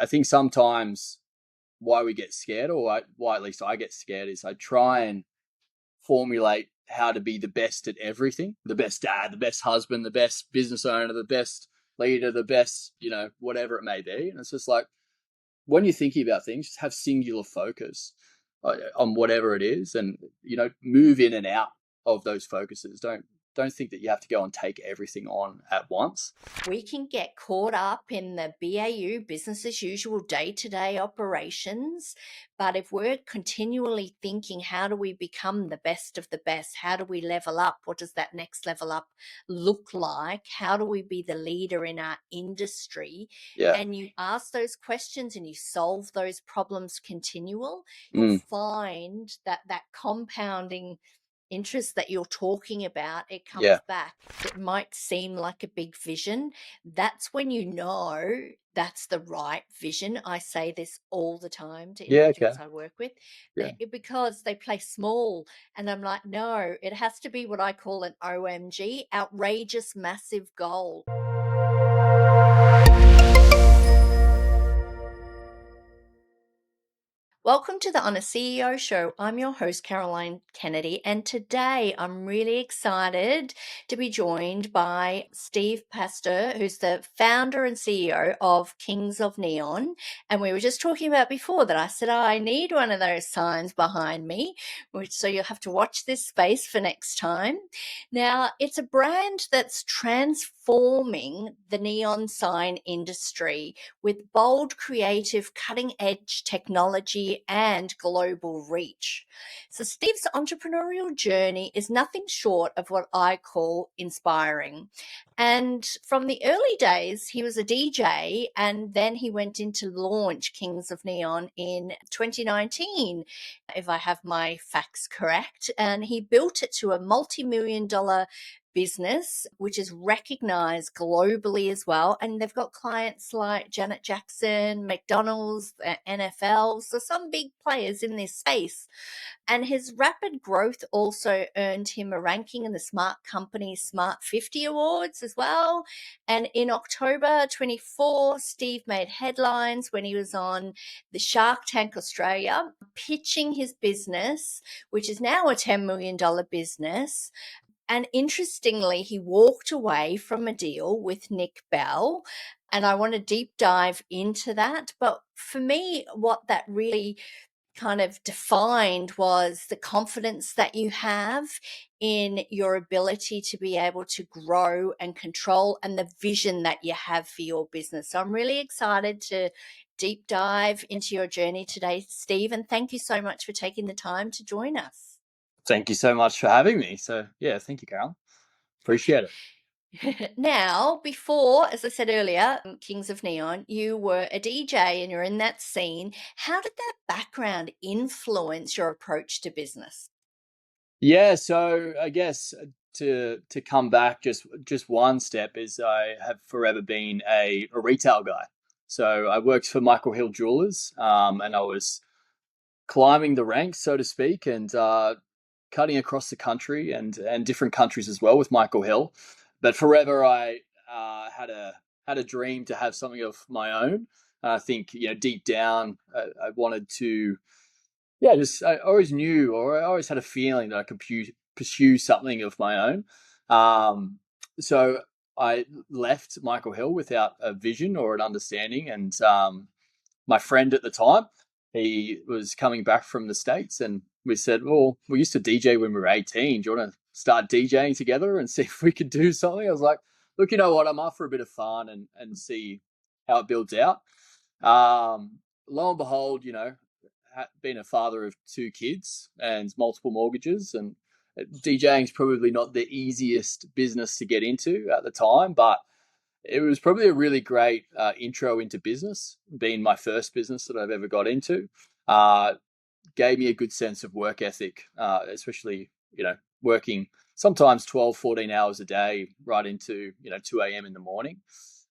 I think sometimes why we get scared, or why at least I get scared, is I try and formulate how to be the best at everything, the best dad, the best husband, the best business owner, the best leader, the best, whatever it may be. And it's just like, when you're thinking about things, just have singular focus on whatever it is, and, move in and out of those focuses. Don't think that you have to go and take everything on at once. We can get caught up in the BAU, business as usual, day-to-day operations. But if we're continually thinking, how do we become the best of the best? How do we level up? What does that next level up look like? How do we be the leader in our industry? Yeah. And you ask those questions and you solve those problems you'll find that compounding interest that you're talking about, it comes back. It might seem like a big vision. That's when you know that's the right vision. I say this all the time to individuals I work with, because they play small. And I'm like, no, it has to be what I call an OMG, outrageous, massive goal. Welcome to the Honest CEO Show. I'm your host, Caroline Kennedy, and today I'm really excited to be joined by Steve Pastor, who's the founder and CEO of Kings of Neon. And we were just talking about before that I said, I need one of those signs behind me, so you'll have to watch this space for next time. Now, it's a brand that's transforming the neon sign industry with bold, creative, cutting-edge technology and global reach. So Steve's entrepreneurial journey is nothing short of what I call inspiring. And from the early days, he was a DJ, and then he went into launch Kings of Neon in 2019, if I have my facts correct. And he built it to a multi-million-dollar business, which is recognized globally as well. And they've got clients like Janet Jackson, McDonald's, NFL, so some big players in this space. And his rapid growth also earned him a ranking in the Smart Company Smart 50 Awards as well. And in October 24, Steve made headlines when he was on the Shark Tank Australia, pitching his business, which is now a $10 million business. And interestingly, he walked away from a deal with Nick Bell. And I want to deep dive into that. But for me, what that really kind of defined was the confidence that you have in your ability to be able to grow and control, and the vision that you have for your business. So I'm really excited to deep dive into your journey today, Steve. And thank you so much for taking the time to join us. Thank you so much for having me. So, thank you, Carol. Appreciate it. Now, before, as I said earlier, Kings of Neon, you were a DJ and you're in that scene. How did that background influence your approach to business? Yeah, so I guess to come back just one step is I have forever been a retail guy. So I worked for Michael Hill Jewelers, and I was climbing the ranks, so to speak, and cutting across the country and different countries as well with Michael Hill. But forever I had a dream to have something of my own. I think deep down I wanted to. I always knew, or I always had a feeling that I could pursue something of my own. So I left Michael Hill without a vision or an understanding. And my friend at the time, he was coming back from the States, and we said, well, we used to DJ when we were 18. Do you want to start DJing together and see if we could do something? I was like, look, you know what? I'm up for a bit of fun and see how it builds out. Lo and behold, been a father of 2 kids and multiple mortgages, and DJing is probably not the easiest business to get into at the time, but it was probably a really great intro into business, being my first business that I've ever got into. Gave me a good sense of work ethic, especially, working sometimes 12, 14 hours a day right into, 2 a.m. in the morning.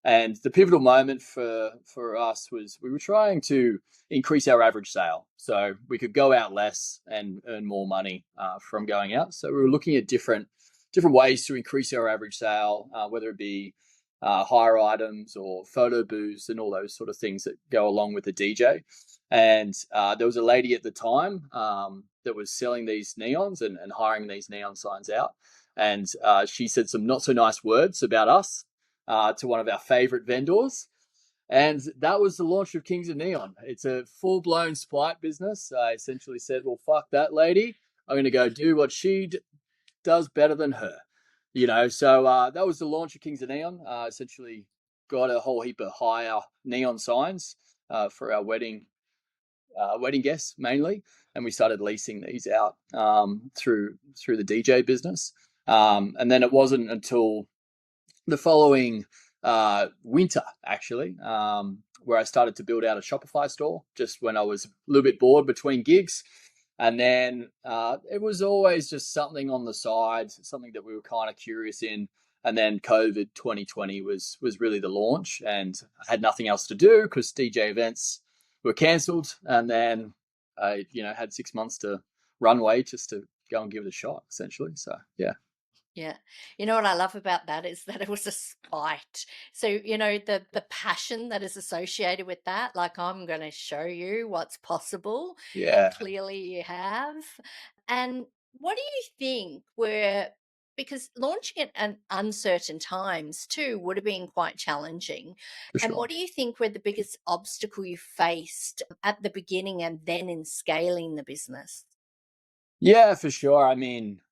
And the pivotal moment for us was we were trying to increase our average sale, so we could go out less and earn more money from going out. So we were looking at different ways to increase our average sale, whether it be hire items or photo booths and all those sort of things that go along with the DJ. And there was a lady at the time that was selling these neons and hiring these neon signs out. And she said some not so nice words about us to one of our favorite vendors. And that was the launch of Kings of Neon. It's a full blown spite business. I essentially said, well, fuck that lady. I'm going to go do what she does better than her. So that was the launch of Kings of Neon. Essentially got a whole heap of higher neon signs for our wedding guests mainly, and we started leasing these out through the DJ business. And then it wasn't until the following winter, actually, where I started to build out a Shopify store just when I was a little bit bored between gigs. And then it was always just something on the side, something that we were kind of curious in. And then COVID 2020 was really the launch, and I had nothing else to do because DJ events were cancelled. And then I, had 6 months to runway just to go and give it a shot, essentially. So yeah. Yeah. You know what I love about that is that it was a spite. So, the passion that is associated with that, like, I'm going to show you what's possible. And Yeah, clearly you have. And what do you think were, because launching at an uncertain times too would have been quite challenging. for And sure. what do you think were the biggest obstacle you faced at the beginning and then in scaling the business? Yeah, for sure. I mean,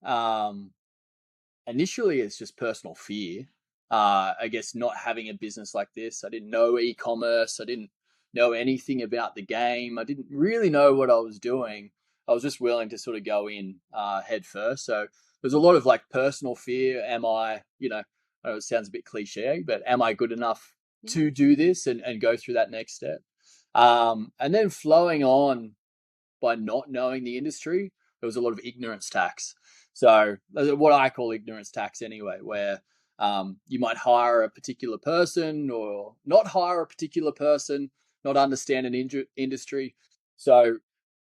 initially it's just personal fear. I guess not having a business like this, I didn't know e-commerce. I didn't know anything about the game. I didn't really know what I was doing. I was just willing to sort of go in head first. So there's a lot of like personal fear. Am I, I know it sounds a bit cliche, but am I good enough Yeah. to do this and go through that next step? And then flowing on by not knowing the industry, there was a lot of ignorance tax. So what I call ignorance tax anyway, where you might hire a particular person or not hire a particular person, not understand an industry. So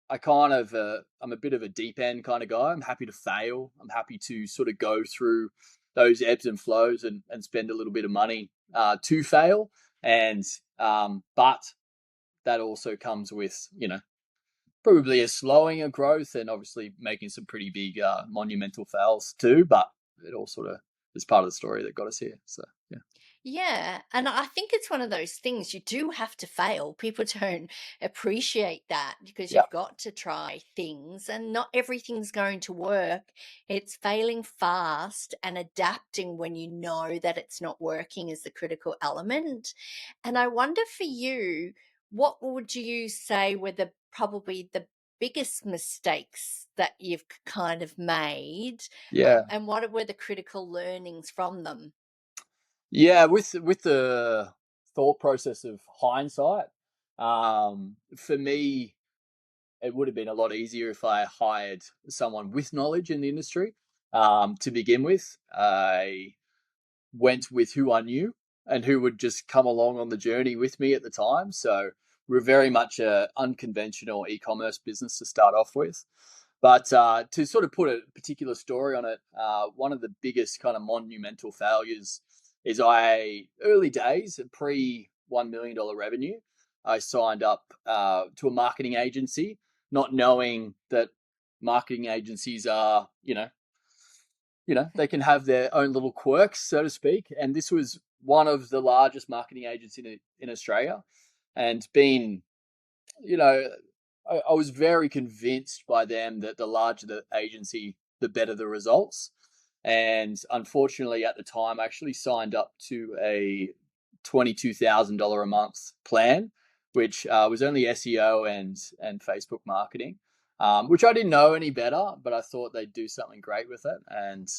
I'm a bit of a deep end kind of guy. I'm happy to fail. I'm happy to sort of go through those ebbs and flows and spend a little bit of money to fail. And but that also comes with, probably a slowing of growth and obviously making some pretty big monumental fails too. But it all sort of is part of the story that got us here. So yeah, Yeah, and I think it's one of those things you do have to fail. People don't appreciate that because yeah, you've got to try things and not everything's going to work. It's failing fast and adapting when you know that it's not working is the critical element. And I wonder for you, what would you say were probably the biggest mistakes that you've kind of made, yeah, and what were the critical learnings from them? yeah. With the thought process of hindsight, for me, it would have been a lot easier if I hired someone with knowledge in the industry to begin with. I went with who I knew and who would just come along on the journey with me at the time. So we're very much a unconventional e-commerce business to start off with. But to sort of put a particular story on it, one of the biggest kind of monumental failures is early days, pre $1 million revenue, I signed up to a marketing agency, not knowing that marketing agencies are, they can have their own little quirks, so to speak. And this was one of the largest marketing agencies in Australia. And being, you know, I was very convinced by them that the larger the agency, the better the results. And unfortunately, at the time, I actually signed up to a $22,000 a month plan, which was only SEO and Facebook marketing, which I didn't know any better, but I thought they'd do something great with it. And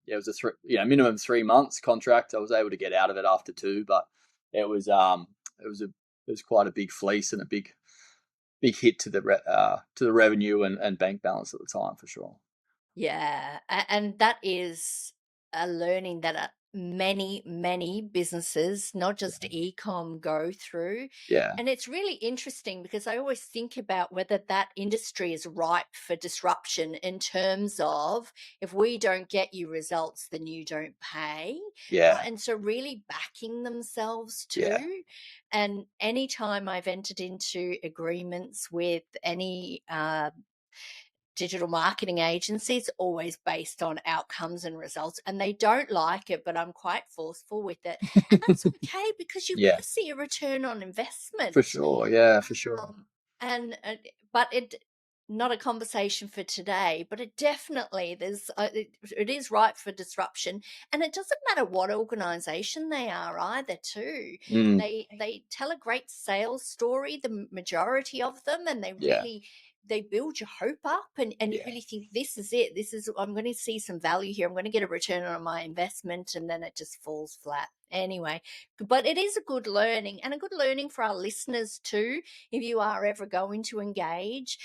yeah, it was a minimum 3 months contract. I was able to get out of it after two, but it was it was quite a big fleece and a big hit to the revenue and bank balance at the time for sure. Yeah, and that is a learning that many businesses, not just e-com, go through. Yeah. And it's really interesting because I always think about whether that industry is ripe for disruption in terms of, if we don't get you results, then you don't pay. Yeah. And so really backing themselves Yeah. too. And anytime I've entered into agreements with any digital marketing agencies, always based on outcomes and results, and they don't like it, but I'm quite forceful with it, and that's okay because you've got Yeah. to see a return on For investment. sure. Yeah, for sure. And but it, not a conversation for today, but it definitely, it is ripe for disruption, and it doesn't matter what organization they are either too. Mm, They tell a great sales story, the majority of them, and yeah. they build your hope up, and you Yeah. really think, this is it, this is, I'm going to see some value here, I'm going to get a return on my investment, and then it just falls flat anyway. But it is a good learning, and a good learning for our listeners too. If you are ever going to engage,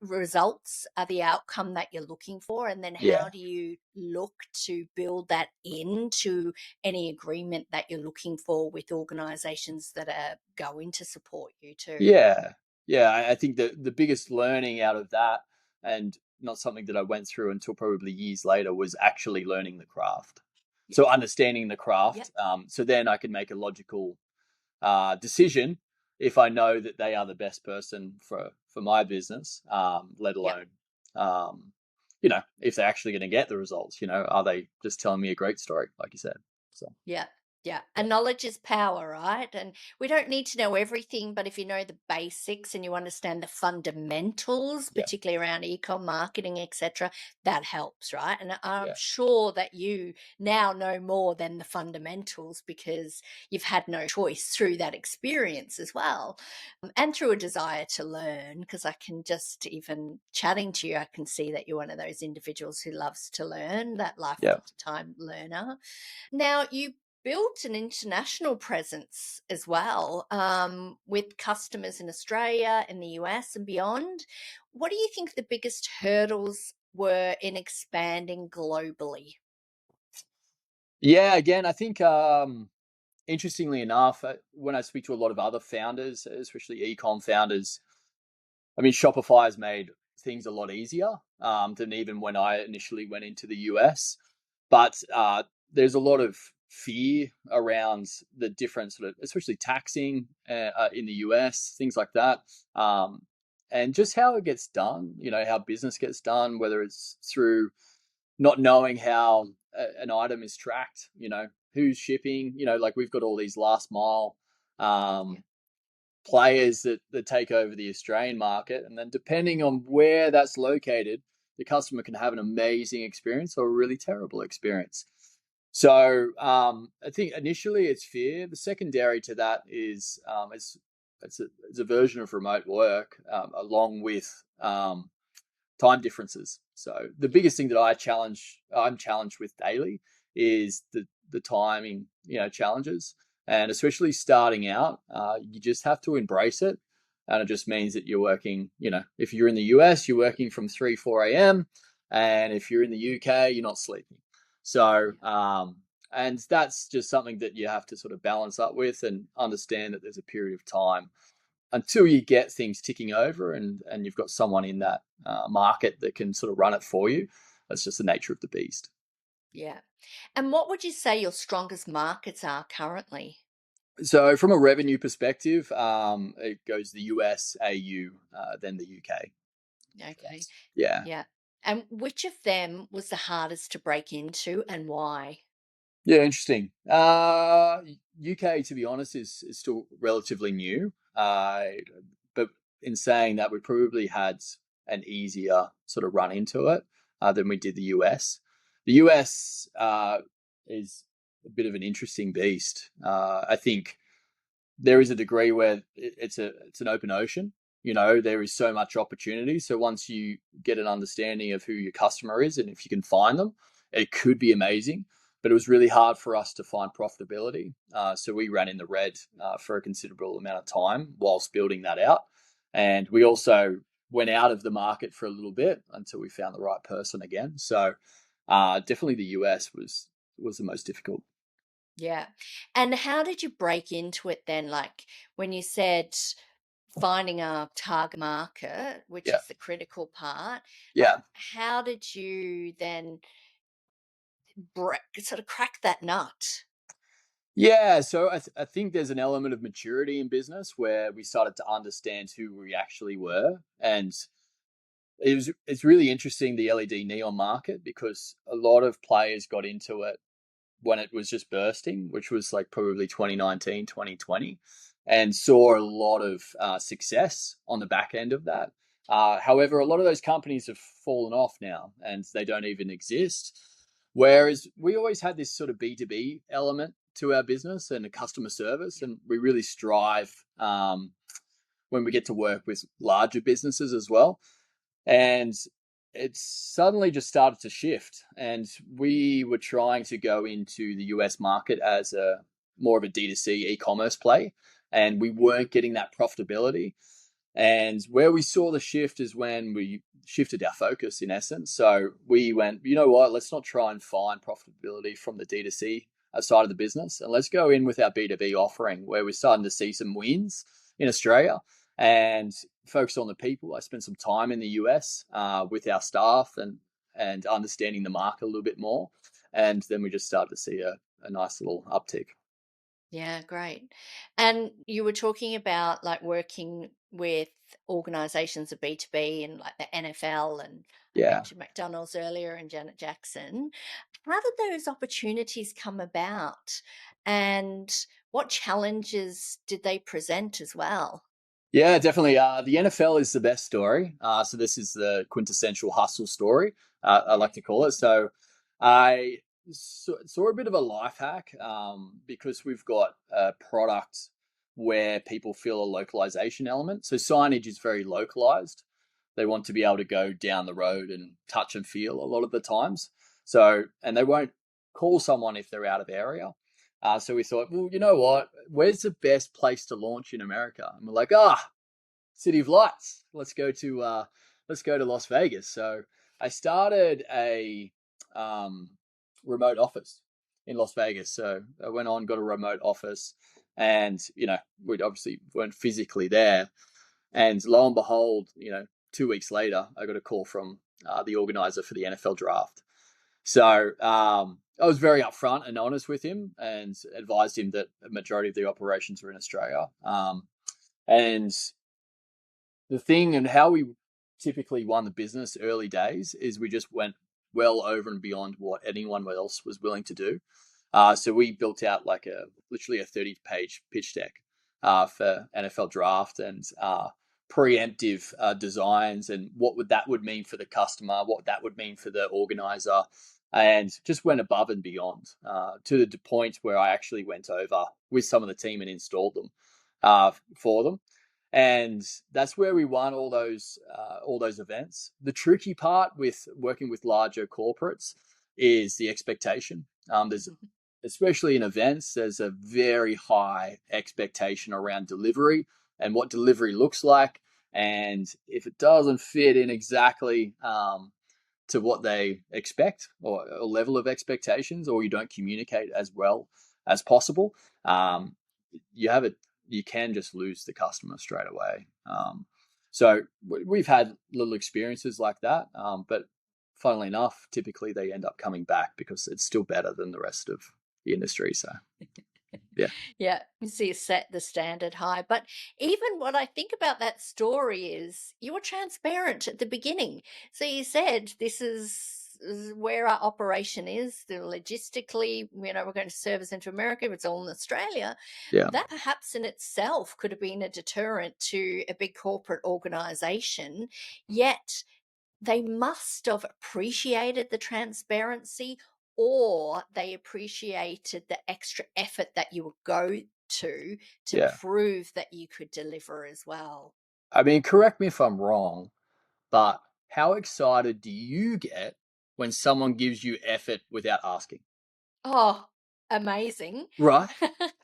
results are the outcome that you're looking for, and then Yeah. how do you look to build that into any agreement that you're looking for with organizations that are going to support you too. Yeah. Yeah. I think the biggest learning out of that, and not something that I went through until probably years later, was actually learning the craft. Yeah. So understanding the Yeah. craft. So then I can make a logical decision if I know that they are the best person for my business, let Yeah. alone, um, if they're actually going to get the results. Are they just telling me a great story, like you said? So Yeah. Yeah. yeah, And knowledge is power, right? And we don't need to know everything, but if you know the basics and you understand the fundamentals, yeah, particularly around e-com marketing, etc., that helps, right? And I'm yeah, sure that you now know more than the fundamentals because you've had no choice through that experience as well. And through a desire to learn, because I can just, even chatting to you, I can see that you're one of those individuals who loves to learn, that yeah. lifetime learner. Now, you built an international presence as well, with customers in Australia, in the US, and beyond. What do you think the biggest hurdles were in expanding globally? Yeah, again, I think, interestingly enough, when I speak to a lot of other founders, especially e-com founders, I mean, Shopify has made things a lot easier, than even when I initially went into the US. But there's a lot of fear around the different sort of, especially taxing, in the US, things like that. Um, and just how it gets done, how business gets done, whether it's through not knowing how an item is tracked, who's shipping, like we've got all these last mile, Yeah. um, players that take over the Australian market. And then depending on where that's located, the customer can have an amazing experience or a really terrible experience. So I think initially it's fear. The secondary to that is, it's a version of remote work, along with, time differences. So the biggest thing that I'm challenged with daily is the timing, challenges, and especially starting out, you just have to embrace it. And it just means that you're working, if you're in the US, you're working from 3 4 a.m., and if you're in the UK, you're not sleeping. So and that's just something that you have to sort of balance up with and understand that there's a period of time until you get things ticking over, and you've got someone in that market that can sort of run it for you. That's just the nature of the beast. Yeah. And what would you say your strongest markets are currently? So from a revenue perspective, it goes the US, AU, then the UK. Okay. Yeah. Yeah. And which of them was the hardest to break into, and why? Yeah, interesting. UK, to be honest, is still relatively new. But in saying that, we probably had an easier sort of run into it, than we did the US. The US, is a bit of an interesting beast. I think there is a degree where it's an open ocean. There is so much opportunity. So once you get an understanding of who your customer is and if you can find them, it could be amazing. But it was really hard for us to find profitability. So we ran in the red, for a considerable amount of time whilst building that out. And we also went out of the market for a little bit until we found the right person again. So definitely the US was the most difficult. Yeah. And how did you break into it then? Like when you said finding a target market, which Yeah. is the critical part, like Yeah. how did you then sort of crack that nut? Yeah, so I think there's an element of maturity in business where we started to understand who we actually were, and it's really interesting, the LED neon market, because a lot of players got into it when it was just bursting, which was like probably 2019, 2020, and saw a lot of success on the back end of that. However, a lot of those companies have fallen off now and they don't even exist. Whereas we always had this sort of B2B element to our business and a customer service, Yeah. and we really strive when we get to work with larger businesses as well. And it suddenly just started to shift, and we were trying to go into the US market as a more of a D2C e-commerce play, and we weren't getting that profitability. And where we saw the shift is when we shifted our focus, in essence. So we went, you know what, let's not try and find profitability from the D2C side of the business, and let's go in with our B2B offering, where we're starting to see some wins in Australia and focus on the people. I spent some time in the US with our staff and understanding the market a little bit more. And then we just started to see a nice little uptick. Yeah, great. And you were talking about like working with organizations of B2B and like the NFL, and I Yeah. mentioned McDonald's earlier and Janet Jackson. How did those opportunities come about? And what challenges did they present as well? Yeah, definitely. The NFL is the best story. So this is the quintessential hustle story, I Yeah. like to call it. So I saw a bit of a life hack because we've got a product where people feel a localization element. So signage is very localized. They want to be able to go down the road and touch and feel a lot of the times. So, and they won't call someone if they're out of area. So we thought, well, you know what? Where's the best place to launch in America? And we're like, City of Lights. Let's go to Las Vegas. So I started a um, remote office in Las Vegas. So I went on, got a remote office, and we obviously weren't physically there. And lo and behold, 2 weeks later, I got a call from the organizer for the NFL draft. So I was very upfront and honest with him and advised him that a majority of the operations were in Australia. And the thing and how we typically won the business early days is we just went well over and beyond what anyone else was willing to do. So we built out like literally a 30-page pitch deck for NFL draft and preemptive designs and that would mean for the customer, what that would mean for the organizer, and just went above and beyond to the point where I actually went over with some of the team and installed them for them. And that's where we won all those events. The tricky part with working with larger corporates is the expectation. There's especially in events, there's a very high expectation around delivery and what delivery looks like. And if it doesn't fit in exactly to what they expect or a level of expectations, or you don't communicate as well as possible, um, you have it. You can just lose the customer straight away. So we've had little experiences like that, but funnily enough, typically they end up coming back because it's still better than the rest of the industry. So yeah, Yeah, so you set the standard high. But even what I think about that story is you were transparent at the beginning. So you said this is where our operation is. The logistically, we're going to service into America. It's all in Australia. yeah, That perhaps in itself could have been a deterrent to a big corporate organization. Yet they must have appreciated the transparency, or they appreciated the extra effort that you would go to yeah. prove that you could deliver as well. I mean, correct me if I'm wrong, but how excited do you get when someone gives you effort without asking? Oh, amazing. Right,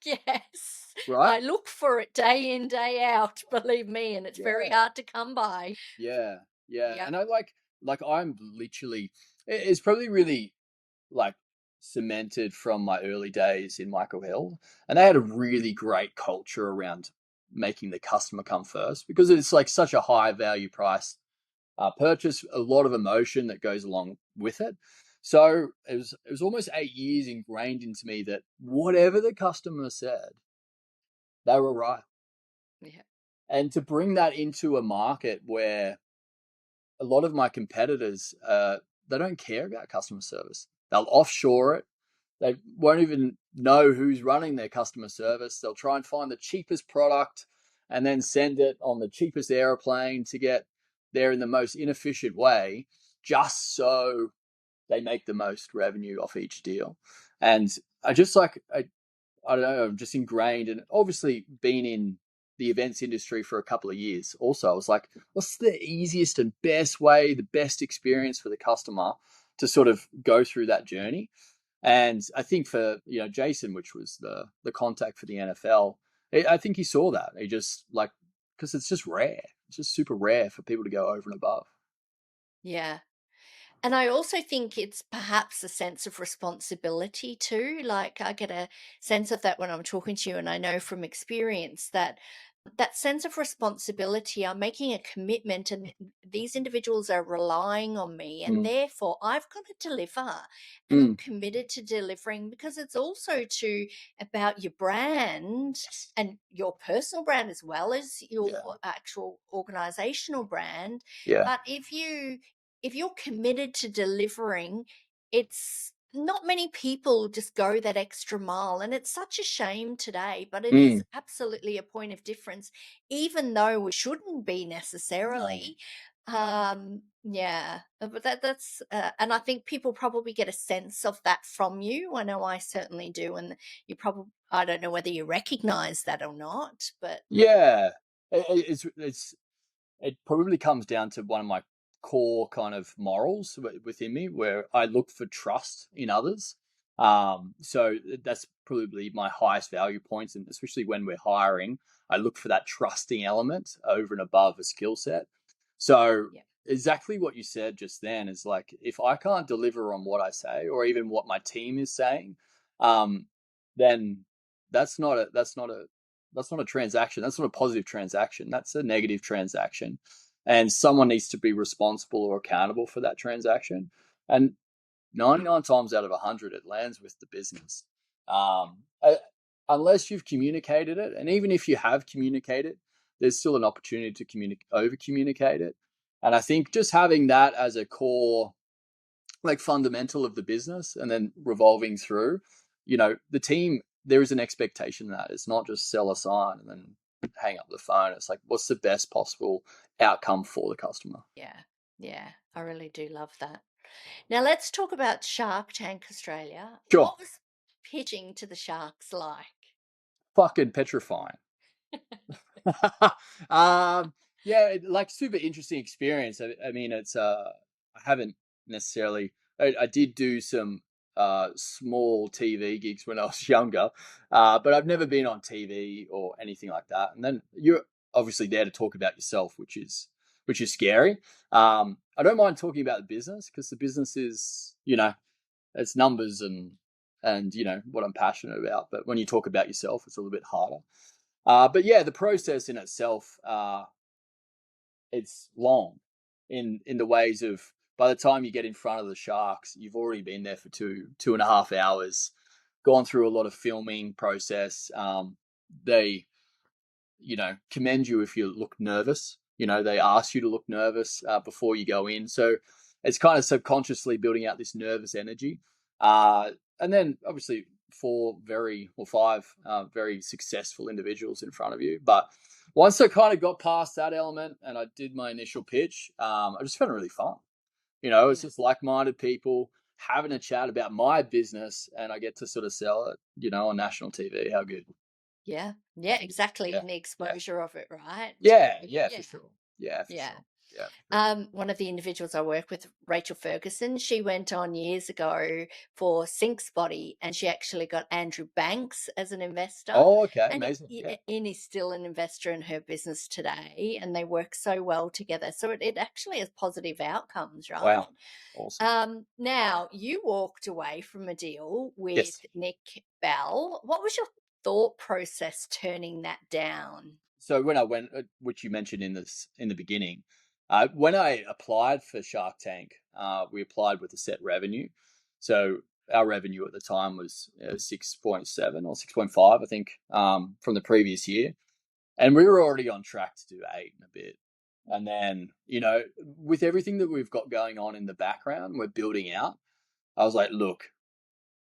Yes. right. I look for it day in, day out, believe me, and it's very Yeah. hard to come by. Yeah, yeah, Yep. and I like I'm literally. It's probably really like cemented from my early days in Michael Hill, and they had a really great culture around making the customer come first because it's like such a high value price purchase, a lot of emotion that goes along with it. So it was almost 8 years ingrained into me that whatever the customer said, they were right. Yeah. And to bring that into a market where a lot of my competitors, they don't care about customer service. They'll offshore it. They won't even know who's running their customer service. They'll try and find the cheapest product and then send it on the cheapest airplane to get there in the most inefficient way, just so they make the most revenue off each deal. And I just like, I don't know, I'm just ingrained, and obviously been in the events industry for a couple of years. Also, I was like, what's the easiest and best way, the best experience for the customer to sort of go through that journey? And I think for Jason, which was the contact for the NFL, I think he saw that. He just like, because it's just rare. It's just super rare for people to go over and above. Yeah. And I also think it's perhaps a sense of responsibility too. Like I get a sense of that when I'm talking to you, and I know from experience that that sense of responsibility, I'm making a commitment, and these individuals are relying on me, and Mm. therefore I've got to deliver, and I'm Mm. committed to delivering, because it's also to about your brand and your personal brand as well as your Yeah. actual organizational brand. Yeah. But if you're committed to delivering, it's not many people just go that extra mile. And it's such a shame today, but it is Mm. absolutely a point of difference, even though we shouldn't be No. necessarily. Yeah, but that's, and I think people probably get a sense of that from you. I know I certainly do. And you probably, I don't know whether you recognize that or not, but Yeah. It's it probably comes down to one of my core kind of morals within me, where I look for trust in others. So that's probably my highest value points, and especially when we're hiring, I look for that trusting element over and above a skill set. So yeah, exactly what you said just then is like, if I can't deliver on what I say, or even what my team is saying, um, then that's not a transaction. That's not a positive transaction. That's a negative transaction. And someone needs to be responsible or accountable for that transaction. And 99 times out of 100, it lands with the business. Um, uh, Unless you've communicated it. And even if you have communicated, there's still an opportunity to over communicate it. And I think just having that as a core, like, fundamental of the business, and then revolving through, the team, there is an expectation that it's not just sell a sign and then hang up the phone. It's like, what's the best possible outcome for the customer? yeah, yeah. I really do love that. Now let's talk about Shark Tank Australia. Sure. What was pitching to the sharks like? Fucking petrifying. Yeah, like, super interesting experience. I mean, I haven't necessarily. I did do some small TV gigs when I was younger, but I've never been on TV or anything like that. And then you're obviously there to talk about yourself, which is scary. I don't mind talking about the business, because the business is, it's numbers and what I'm passionate about. But when you talk about yourself, it's a little bit harder. But yeah, the process in itself, it's long in the ways of, by the time you get in front of the sharks, you've already been there for 2.5 hours, gone through a lot of filming process. They commend you if you look nervous. They ask you to look nervous before you go in. So it's kind of subconsciously building out this nervous energy. And then obviously five very successful individuals in front of you. But once I kind of got past that element and I did my initial pitch, I just found it really fun. It's Yeah. just like-minded people having a chat about my business, and I get to sort of sell it, on national TV. How good? Yeah. Yeah, exactly. Yeah, And the yeah. exposure of it, right? Yeah, yeah, for Yeah. sure. Yeah, for Yeah. sure. Yeah, for sure. One of the individuals I work with, Rachel Ferguson, she went on years ago for Sync's Body, and she actually got Andrew Banks as an investor, Oh, okay, and amazing. Yeah. and he's still an investor in her business today, and they work so well together. So it actually has positive outcomes, right? Wow. Awesome. Now you walked away from a deal with Yes. Nick Bell. What was your thought process turning that down? So when I went, which you mentioned in the beginning, when I applied for Shark Tank, we applied with a set revenue. So our revenue at the time was 6.7 or 6.5, I think, from the previous year, and we were already on track to do 8 and a bit. And then, with everything that we've got going on in the background, we're building out. I was like, look,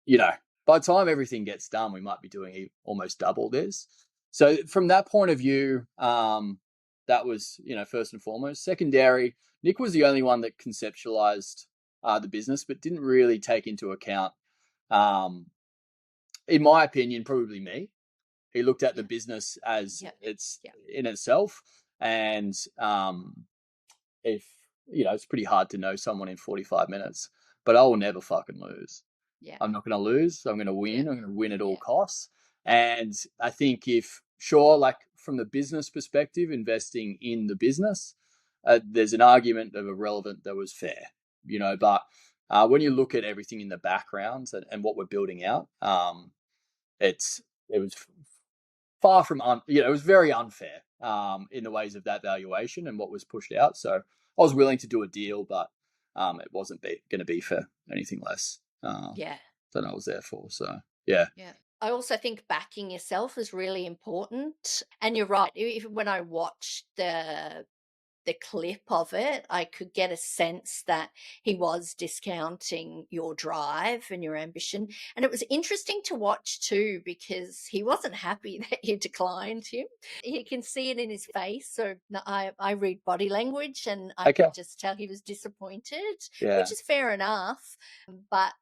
you know, by the time everything gets done, we might be doing almost double this. So from that point of view, that was, first and foremost. Secondary, Nick was the only one that conceptualized the business, but didn't really take into account, um, in my opinion, probably me. He looked at the Yeah, business as yeah, it's yeah, in itself, and if it's pretty hard to know someone in 45 minutes, but I will never fucking lose. yeah, I'm not going to lose. I'm going to yeah, win. I'm going to win at all yeah, costs. yeah, And I think if, sure, like from the business perspective, investing in the business, there's an argument of irrelevant that was fair, but when you look at everything in the background and what we're building out, it's, it was far from, it was very unfair in the ways of that valuation and what was pushed out. So I was willing to do a deal, but it wasn't going to be for anything less. yeah, Than I was there for. So yeah, yeah. I also think backing yourself is really important. And you're right. Even when I watched the clip of it, I could get a sense that he was discounting your drive and your ambition. And it was interesting to watch too, because he wasn't happy that you declined him. You can see it in his face. So I read body language, and I okay, could just tell he was disappointed, yeah, which is fair enough. But,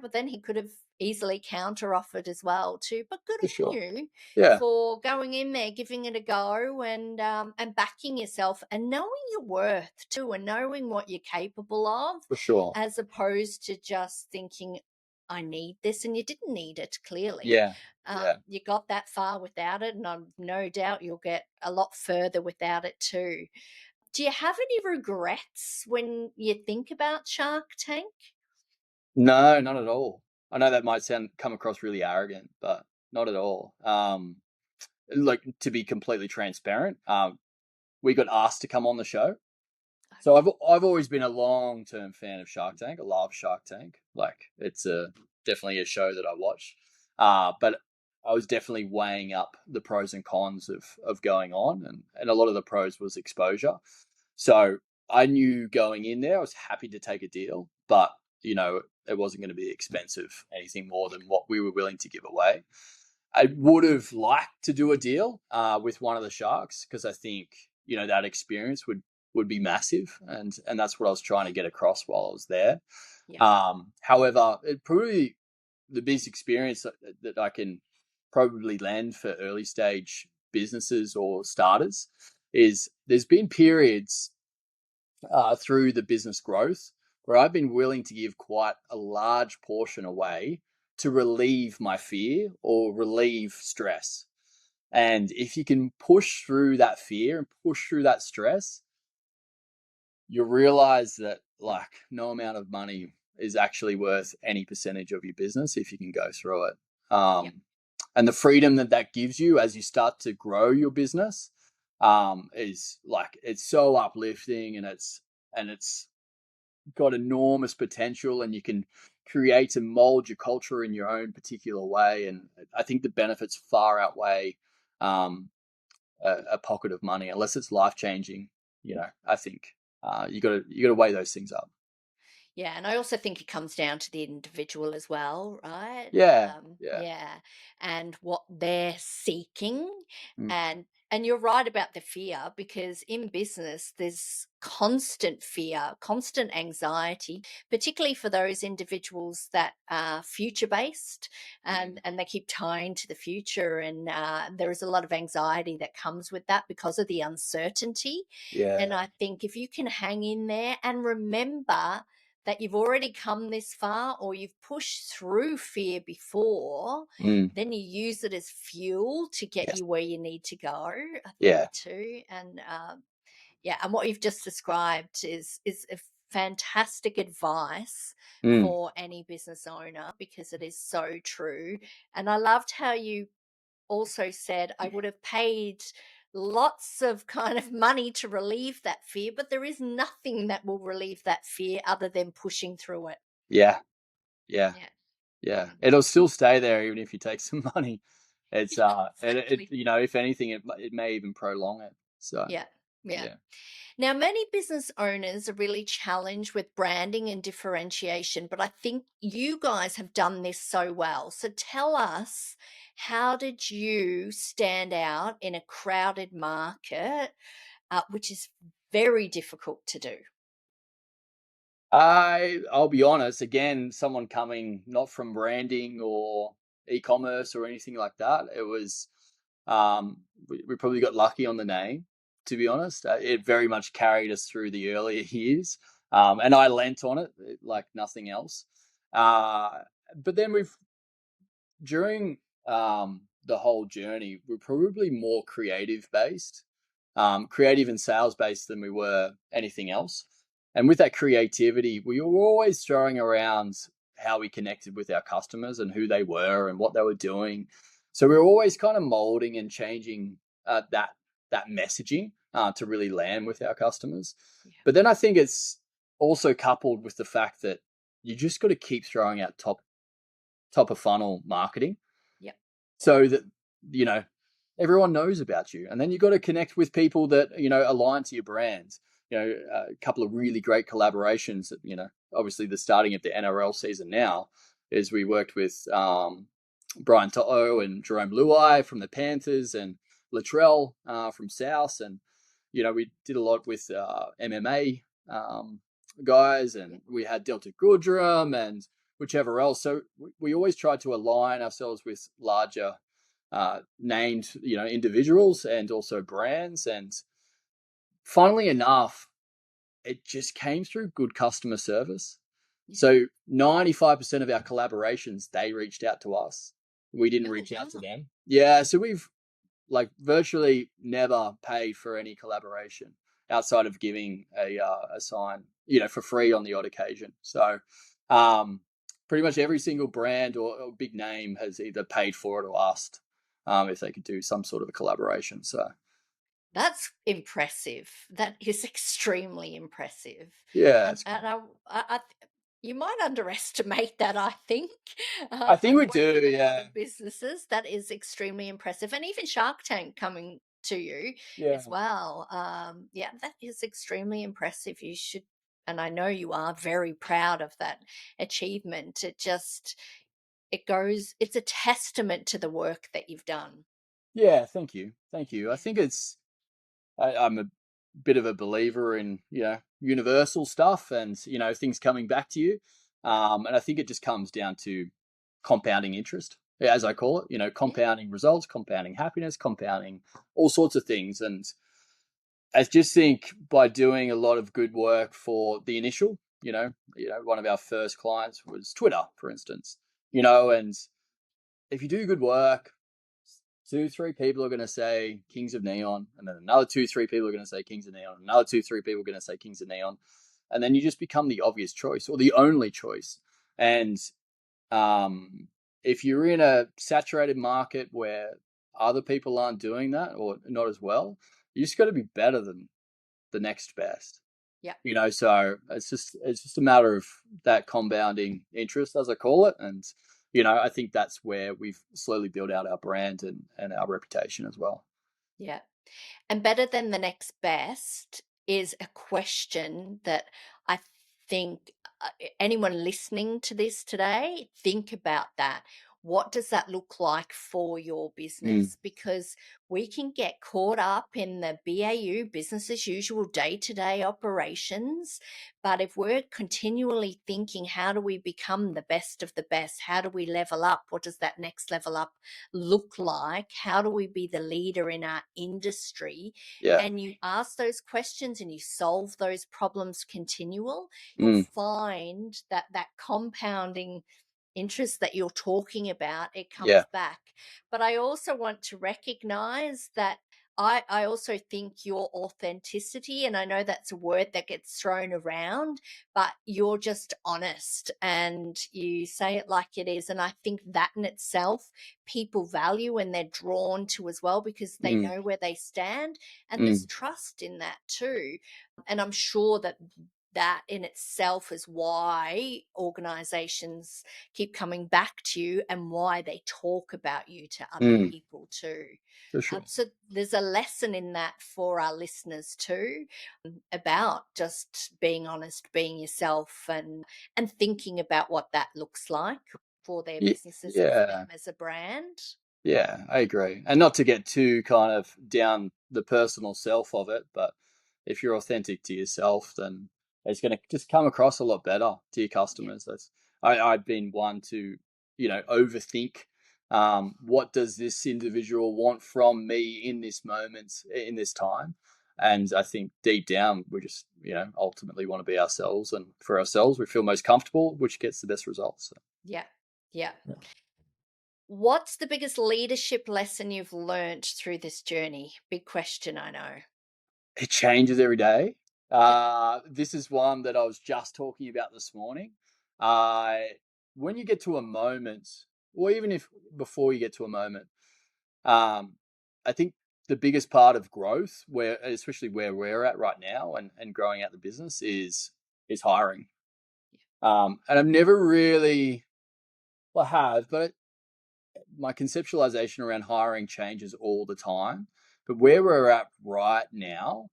but then he could have easily counter offered as well too. But good for on sure, you yeah, for going in there, giving it a go, and backing yourself and knowing your worth too, and knowing what you're capable of, for sure, as opposed to just thinking, I need this, and you didn't need it clearly. yeah, yeah. You got that far without it, and I'm no doubt you'll get a lot further without it too. Do you have any regrets when you think about Shark Tank? No, not at all. I know that might come across really arrogant, but not at all. Like to be completely transparent, we got asked to come on the show. So Okay. I've always been a long term fan of Shark Tank. I love Shark Tank. Like it's definitely a show that I watch. But I was definitely weighing up the pros and cons of going on, and a lot of the pros was exposure. So I knew going in there, I was happy to take a deal, but it wasn't going to be expensive, anything more than what we were willing to give away. I would have liked to do a deal with one of the sharks because I think that experience would be massive, and that's what I was trying to get across while I was there. Yeah. However, it probably the biggest experience that I can probably lend for early stage businesses or starters is there's been periods through the business growth where I've been willing to give quite a large portion away to relieve my fear or relieve stress. And if you can push through that fear and push through that stress, you realize that like no amount of money is actually worth any percentage of your business if you can go through it. Yeah. And the freedom that gives you as you start to grow your business is like it's so uplifting, and it's got enormous potential, and you can create and mold your culture in your own particular way. And I think the benefits far outweigh um, a pocket of money, unless it's life changing. I think you got to weigh those things up. Yeah, and I also think it comes down to the individual as well, right? Yeah, yeah, Yeah, and what they're seeking, mm, and And you're right about the fear, because in business, there's constant fear, constant anxiety, particularly for those individuals that are future based, and they keep tying to the future. And there is a lot of anxiety that comes with that because of the uncertainty. And Yeah. I think if you can hang in there and remember that you've already come this far, or you've pushed through fear before, Mm. then you use it as fuel to get Yes. you where you need to go, I think, Yeah. too. And yeah, and what you've just described is a fantastic advice Mm. for any business owner, because it is so true. And I loved how you also said, I would have paid lots of kind of money to relieve that fear, but there is nothing that will relieve that fear other than pushing through it. Yeah. Yeah. Yeah. Yeah. Mm. It'll still stay there even if you take some money. It's Yeah, it exactly. if anything, it may even prolong it. So Yeah. Yeah. yeah. Now, many business owners are really challenged with branding and differentiation, but I think you guys have done this so well. So tell us, how did you stand out in a crowded market, which is very difficult to do? I'll be honest, again, someone coming not from branding or e-commerce or anything like that. It was we probably got lucky on the name, to be honest. It very much carried us through the earlier years. And I lent on it like nothing else. Uh, but then we've during the whole journey, we're probably more creative and sales based than we were anything else. And with that creativity, we were always throwing around how we connected with our customers and who they were and what they were doing. So we were always kind of molding and changing that messaging to really land with our customers. Yeah. But then I think it's also coupled with the fact that you just got to keep throwing out top of funnel marketing Yep. so that you know everyone knows about you, and then you got to connect with people that align to your brands. A couple of really great collaborations that obviously the starting of the NRL season now is we worked with Brian To'o and Jerome Luai from the Panthers and Latrell from South, and we did a lot with MMA guys, and Yep. we had Delta Goodrum and whichever else. So we always tried to align ourselves with larger named individuals and also brands. And funnily enough, it just came through good customer service. Yeah. So 95% of our collaborations, they reached out to us. We didn't Oh, reach out to wow. them. Yeah, so we've like virtually never paid for any collaboration outside of giving a sign, for free on the odd occasion. So pretty much every single brand or big name has either paid for it or asked if they could do some sort of a collaboration. So That's impressive. That is extremely impressive. yeah, And you might underestimate that, I think. I think we do. Working with Yeah, other businesses, that is extremely impressive. And even Shark Tank coming to you yeah, as well. Yeah, that is extremely impressive. You should, and I know you are very proud of that achievement. It's a testament to the work that you've done. yeah. Thank you, thank you. I Yeah. think I'm a bit of a believer in universal stuff and things coming back to you, and I think it just comes down to compounding interest, as I call it. Yeah. Compounding results, compounding happiness, compounding all sorts of things. And I just think by doing a lot of good work for the initial, one of our first clients was Twitter, for instance. And if you do good work, two, three people are going to say Kings of Neon, and then another two, three people are going to say Kings of Neon, another two, three people are going to say Kings of Neon, and then you just become the obvious choice or the only choice. And um, if you're in a saturated market where other people aren't doing that or not as well, you just got to be better than the next best. Yeah. So it's just a matter of that compounding interest, as I call it. And I think that's where we've slowly built out our brand and our reputation as well. Yeah. And better than the next best is a question that I think anyone listening to this today, think about that. what does that look like for your Mm. business? Because we can get caught up in the BAU, business as usual, day-to-day operations. But if we're continually thinking, how do we become the best of the best? How do we level up? What does that next level up look like? How do we be the leader in our industry? Yeah. And you ask those questions and you solve those problems continual, you'll Mm. find that that compounding interest that you're talking about, it Yeah. comes back. But I also want to recognize that I also think your authenticity, and I know that's a word that gets thrown around, but you're just honest and you say it like it is. And I think that in itself, people value and they're drawn to as well, because they Mm. know where they stand. And there's Mm. trust in that too. And I'm sure that that in itself is why organizations keep coming back to you and why they talk about you to other Mm. people too. For sure. So there's a lesson in that for our listeners too, about just being honest, being yourself, and thinking about what that looks like for their businesses and for Yeah. them as a brand. Yeah, I agree. And not to get too kind of down the personal self of it, but if you're authentic to yourself, then it's going to just come across a lot better to your Yeah, customers. I've been one to, overthink, what does this individual want from me in this moment, in this time? And I think deep down, we just, ultimately want to be ourselves. And for ourselves, we feel most comfortable, which gets the best results. So. yeah, yeah. What's the biggest leadership lesson you've learnt through this journey? Big question, I know. It changes every day. Yep, This is one that I was just talking about this morning. Uh, when you get to a moment, or even if before you get to a moment, I think the biggest part of growth, where especially where we're at right now, and growing out the business is hiring. And I've never really, well, I have, but my conceptualization around hiring changes all the time. But where we're at right now,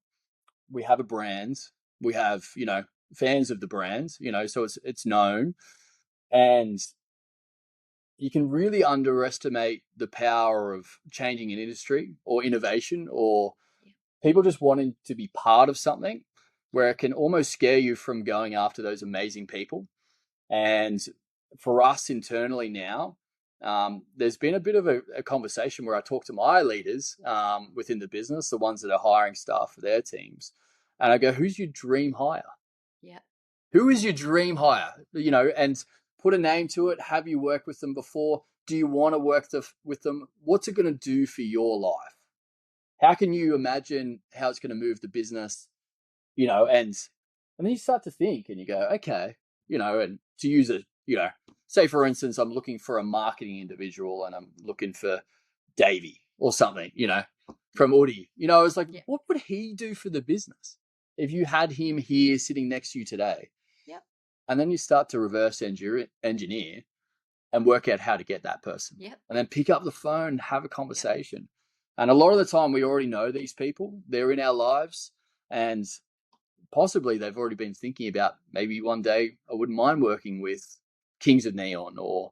we have a brand, we have fans of the brand, so it's known, and you can really underestimate the power of changing an industry or innovation or yeah, people just wanting to be part of something, where it can almost scare you from going after those amazing people. And for us internally now, there's been a bit of a conversation where I talk to my leaders, within the business, the ones that are hiring staff for their teams, and I go, "Who's your dream hire? yeah, Who is your dream hire?" And put a name to it. Have you worked with them before? Do you want to work with them? What's it going to do for your life? How can you imagine how it's going to move the business? And then you start to think and you go, okay, and to use it, say for instance, I'm looking for a marketing individual and I'm looking for Davey or something, yeah, from Woody. I was like, yeah, what would he do for the business if you had him here sitting next to you today? yeah, And then you start to reverse engineer and work out how to get that person. yeah, And then pick up the phone and have a yeah, conversation. And a lot of the time we already know these people. They're in our lives. And possibly they've already been thinking about, maybe one day I wouldn't mind working with Kings of Neon or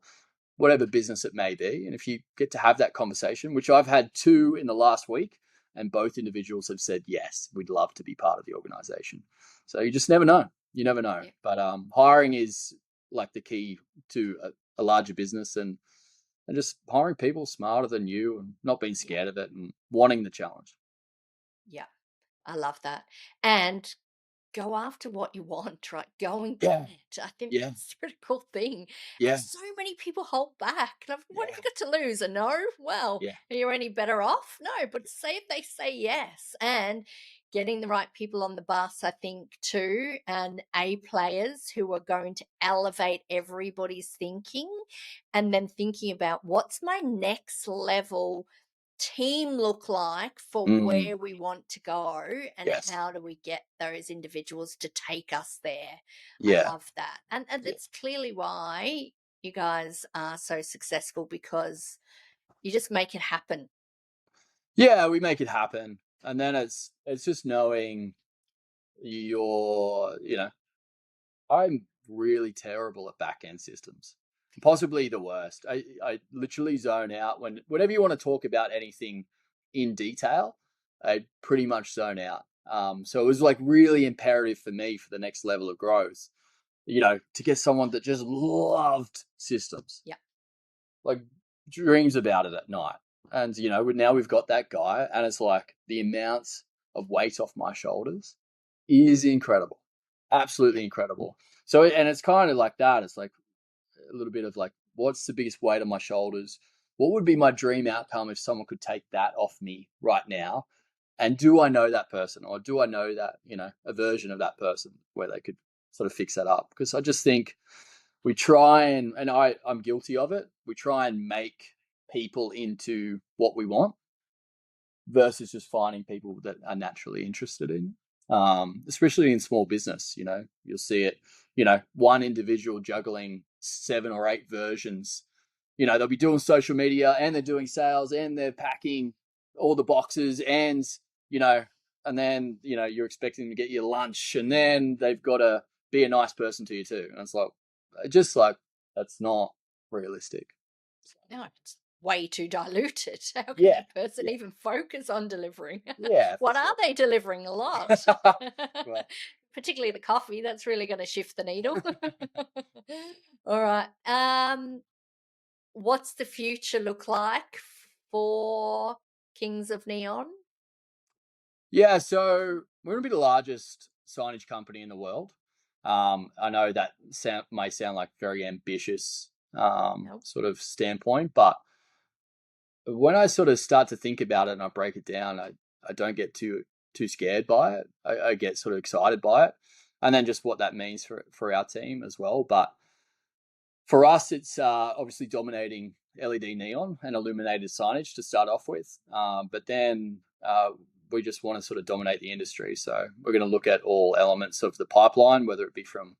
whatever business it may be. And if you get to have that conversation, which I've had two in the last week, and both individuals have said, yes, we'd love to be part of the organization. So you just never know. You never know. yeah, But hiring is like the key to a larger business, and just hiring people smarter than you and not being yeah, scared of it and wanting the challenge. yeah. I love that. And go after what you want, right? Go and get Yeah. it. I think Yeah. that's the critical thing. And Yeah. so many people hold back. And what have Yeah. you got to lose? A no? Well, Yeah. are you any better off? No, but say if they say yes. And getting the right people on the bus, I think, too, and A players who are going to elevate everybody's thinking, and then thinking about what's my next level team look like for Mm, where we want to go, and yes. how do we get those individuals to take us there. I Yeah. love that. And Yeah. it's clearly why you guys are so successful, because you just make it happen. Yeah, we make it happen. And then it's just knowing your, I'm really terrible at back end systems. possibly the worst. I literally zone out whenever you want to talk about anything in detail. I pretty much zone out. So it was like really imperative for me for the next level of growth, to get someone that just loved systems, Yeah. like dreams about it at night. And now we've got that guy, and it's like the amounts of weight off my shoulders is incredible, Yeah. absolutely incredible. So, and it's kind of like that. It's like a little bit of like, what's the biggest weight on my shoulders? What would be my dream outcome if someone could take that off me right now? And do I know that person, or do I know that, a version of that person where they could sort of fix that up? Because I just think we try and I'm guilty of it. We try and make people into what we want versus just finding people that are naturally interested in, especially in small business. You'll see it, one individual juggling 7 or 8 versions. They'll be doing social media, and they're doing sales, and they're packing all the boxes, and, you know, and then, you're expecting them to get your lunch, and then they've got to be a nice person to you too. And it's like, just like, that's not realistic. No, it's way too diluted. How can Yeah. that person Yeah. even focus on delivering? Yeah, for What are sure. they delivering? A lot. Well, Particularly the coffee, that's really going to shift the needle. All right. What's the future look like for Kings of Neon? yeah, so we're going to be the largest signage company in the world. I know that may sound like very ambitious Nope. sort of standpoint, but when I sort of start to think about it and I break it down, I don't get too scared by it. I get sort of excited by it, and then just what that means for our team as well. But for us, it's obviously dominating LED neon and illuminated signage to start off with. But then we just want to sort of dominate the industry. So we're going to look at all elements of the pipeline, whether it be from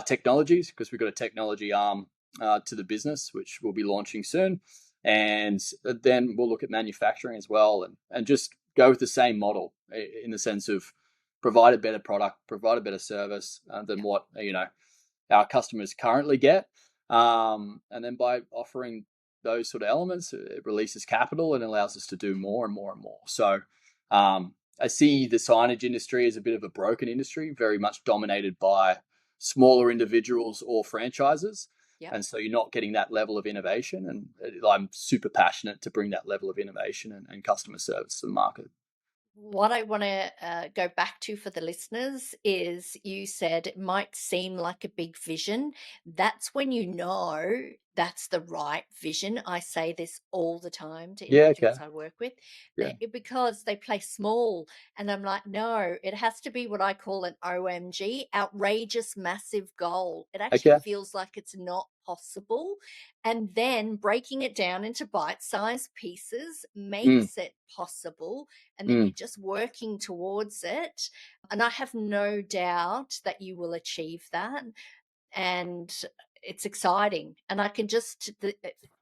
technologies, because we've got a technology arm to the business, which we'll be launching soon. And then we'll look at manufacturing as well, and just go with the same model in the sense of provide a better product, provide a better service than Yeah. what our customers currently get. And then by offering those sort of elements, it releases capital and allows us to do more and more and more. So I see the signage industry as a bit of a broken industry, very much dominated by smaller individuals or franchises. Yeah. And so you're not getting that level of innovation. And I'm super passionate to bring that level of innovation and customer service to the market. What I want to go back to for the listeners is you said it might seem like a big vision. That's when you know that's the right vision. I say this all the time to Yeah, okay. individuals I work with Yeah. because they play small. And I'm like, no, it has to be what I call an OMG, outrageous, massive goal. It actually Okay. feels like it's not possible. And then breaking it down into bite sized pieces Mm, makes it possible, and then mm. you're just working towards it. And I have no doubt that you will achieve that. And it's exciting. And I can just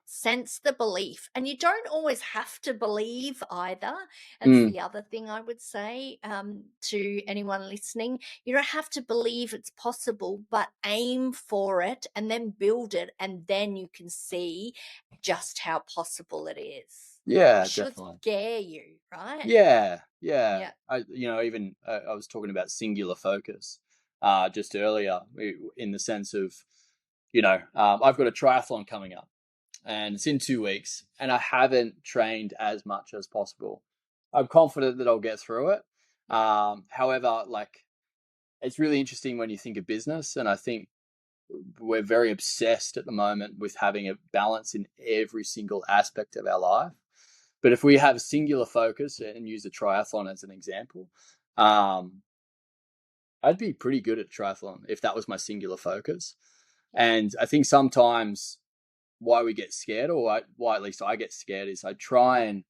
sense the belief. And you don't always have to believe either. That's Mm. the other thing I would say to anyone listening. You don't have to believe it's possible, but aim for it and then build it. And then you can see just how possible it is. Yeah, It should definitely. scare you, right? Yeah, yeah. Yeah. Even I was talking about singular focus just earlier, in the sense of, I've got a triathlon coming up, and it's in 2 weeks, and I haven't trained as much as possible. I'm confident that I'll get through it. Yeah. However, like, it's really interesting when you think of business, and I think we're very obsessed at the moment with having a balance in every single aspect of our life. But if we have singular focus and use the triathlon as an example, I'd be pretty good at triathlon if that was my singular focus. Yeah. And I think sometimes why we get scared, or why at least I get scared, is I try and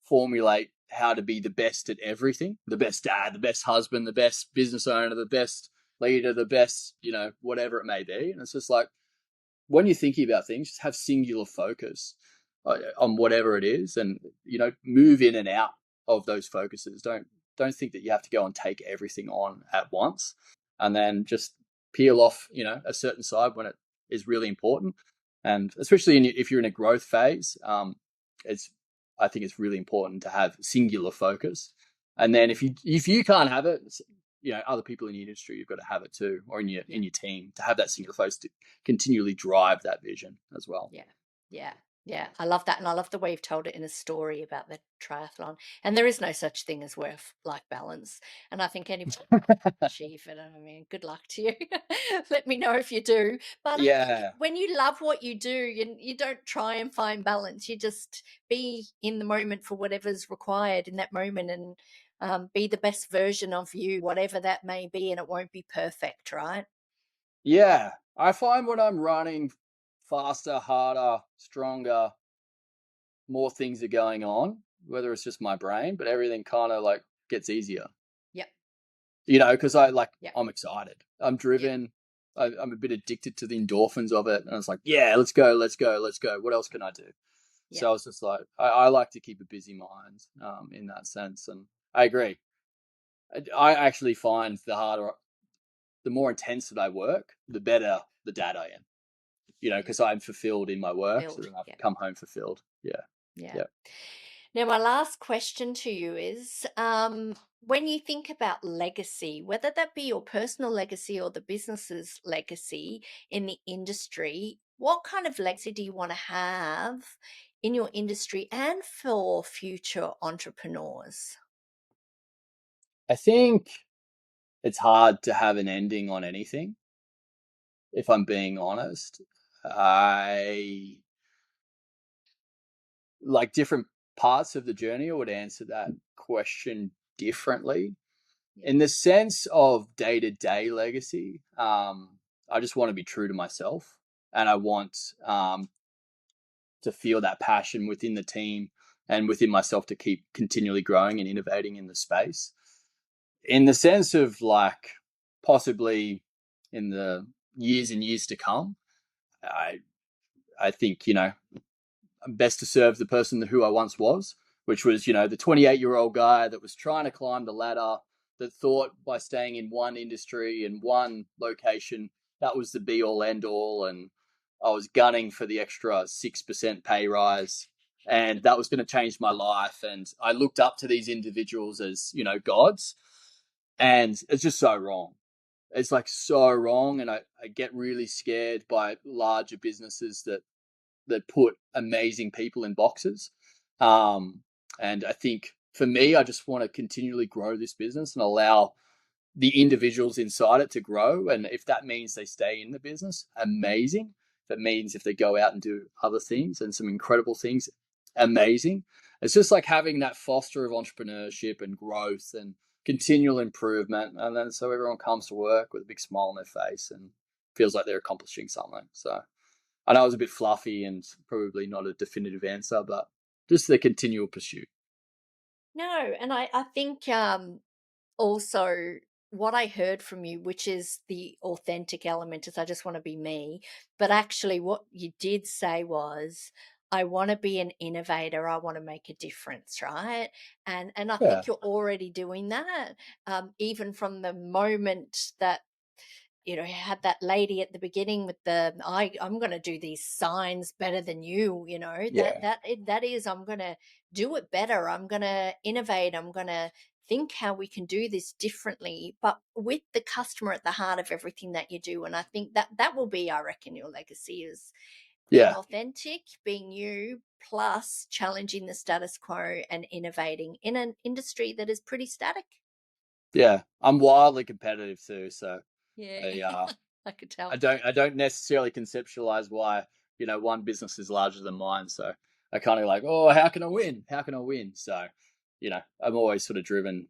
formulate how to be the best at everything, the best dad, the best husband, the best business owner, the best leader, the best, whatever it may be. And it's just like, when you're thinking about things, just have singular focus on whatever it is, and move in and out of those focuses. Don't think that you have to go and take everything on at once, and then just peel off a certain side when it is really important. And especially if you're in a growth phase, it's I think it's really important to have singular focus. And then if you can't have it, other people in the industry, you've got to have it too, or in your team, to have that singular focus to continually drive that vision as well. Yeah. Yeah. Yeah. I love that. And I love the way you've told it in a story about the triathlon. And there is no such thing as work-life balance. And I think anybody achieve it. I mean, good luck to you. Let me know if you do. But Yeah. when you love what you do, you don't try and find balance. You just be in the moment for whatever's required in that moment, and be the best version of you, whatever that may be. And it won't be perfect, right? Yeah. I find when I'm running faster, harder, stronger, more things are going on, whether it's just my brain, but everything kind of like gets easier. Yep. Because Yep. I'm excited, I'm Yep. driven, I'm a bit addicted to the endorphins of it, and it's like, yeah, let's go, let's go, let's go. What else can I do? Yep. So it's just like I like to keep a busy mind, in that sense, and I agree. I actually find the more intense that I work, the better the dad I am. Yeah. Because I'm fulfilled in my work, so Build. then I've Yep. come home fulfilled. Yeah, Yeah. yeah. Now, my last question to you is, when you think about legacy, whether that be your personal legacy or the business's legacy in the industry, what kind of legacy do you want to have in your industry and for future entrepreneurs? I think it's hard to have an ending on anything, if I'm being honest. I like different parts of the journey. I would answer that question differently. Yeah. In the sense of day to day legacy, I just want to be true to myself, and I want to feel that passion within the team and within myself to keep continually growing and innovating in the space. In the sense of like possibly in the years and years to come, I I think best to serve the person who I once was, which was, the 28-year-old guy that was trying to climb the ladder, that thought by staying in one industry and one location, that was the be all end all. And I was gunning for the extra 6% pay rise. And that was going to change my life. And I looked up to these individuals as, gods. And it's just so wrong. It's like so wrong. And I get really scared by larger businesses that put amazing people in boxes. And I think for me, I just want to continually grow this business and allow the individuals inside it to grow. And if that means they stay in the business, amazing. If it means if they go out and do other things and some incredible things, amazing. It's just like having that foster of entrepreneurship and growth and continual improvement. And then so everyone comes to work with a big smile on their face and feels like they're accomplishing something. So I know it was a bit fluffy and probably not a definitive answer, but just the continual pursuit. No, and I think also what I heard from you, which is the authentic element, is I just want to be me. But actually, what you did say was, I want to be an innovator. I want to make a difference, right? And I Yeah, think you're already doing that, even from the moment that you had that lady at the beginning with I'm going to do these signs better than you, yeah, that is, I'm going to do it better, I'm going to innovate, I'm going to think how we can do this differently, but with the customer at the heart of everything that you do. And I think that will be, I reckon, your legacy is being yeah, authentic, being you, plus challenging the status quo and innovating in an industry that is pretty static. yeah. I'm wildly competitive too, so Yeah. I I could I tell. don't necessarily conceptualize why one business is larger than mine. So I kind of like, oh, how can I win? How can I win? So I'm always sort of driven,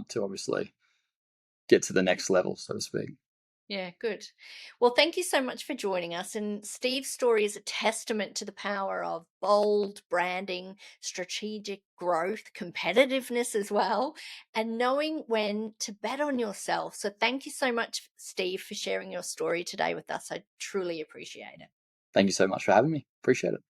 to obviously get to the next level, so to speak. Yeah, good. Well, thank you so much for joining us. And Steve's story is a testament to the power of bold branding, strategic growth, competitiveness as well, and knowing when to bet on yourself. So, thank you so much, Steve, for sharing your story today with us. I truly appreciate it. Thank you so much for having me. Appreciate it.